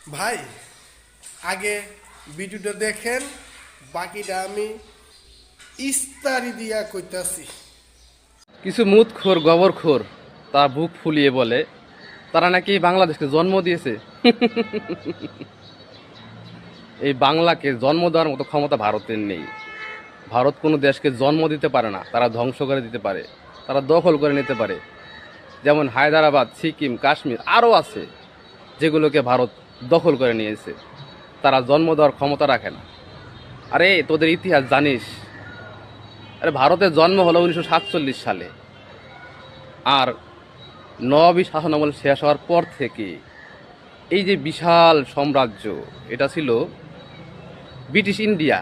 ভাই আগে ভিডিওটা দেখেন, বাকিটা আমি ইস্তারি দিয়া কইতাছি। কিছু মুতখোর গবরখোর তা বুক ফুলিয়ে বলে তারা নাকি বাংলাদেশকে জন্ম দিয়েছে। এই বাংলাকে জন্ম দেওয়ার মতো ক্ষমতা ভারতের নেই। ভারত কোনো দেশকে জন্ম দিতে পারে না, তারা ধ্বংস করে দিতে পারে, তারা দখল করে নিতে পারে। যেমন হায়দ্রাবাদ, সিকিম, কাশ্মীর আরও আছে যেগুলোকে ভারত দখল করে নিয়েছে। তারা জন্ম দেওয়ার ক্ষমতা রাখে না। আরে তোদের ইতিহাস জানিস? আরে ভারতের জন্ম হলো 1947 সালে। আর নবাবী শাসনামল শেষ হওয়ার পর থেকে এই যে বিশাল সাম্রাজ্য, এটা ছিল ব্রিটিশ ইন্ডিয়া।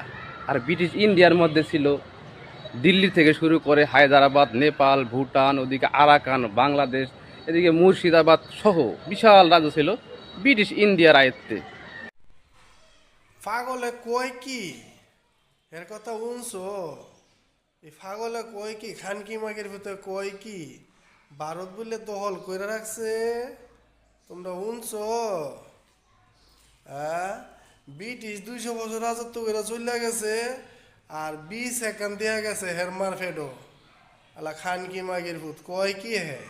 আর ব্রিটিশ ইন্ডিয়ার মধ্যে ছিল দিল্লি থেকে শুরু করে হায়দ্রাবাদ, নেপাল, ভুটান, ওদিকে আরাকান, বাংলাদেশ, এদিকে মুর্শিদাবাদ সহ বিশাল রাজ্য ছিল ব্রিটিশ ইন্ডিয়ার আয়ত্তে। পাগলে কয় কি এর কথা শুনছো? এই পাগলে কয় কি, খানকি মাগের ভিতরে কয় কি ভারত বলে দখল করে রাখছে? তোমরা শুনছো? হ্যাঁ, ব্রিটিশ 200 বছর রাজত্ব করে চলে গেছে, আর 20 সেকেন্ড দেয়া গেছে হেরমার ফেডো। আলা খানকি মাগের ভূত কয় কি হে?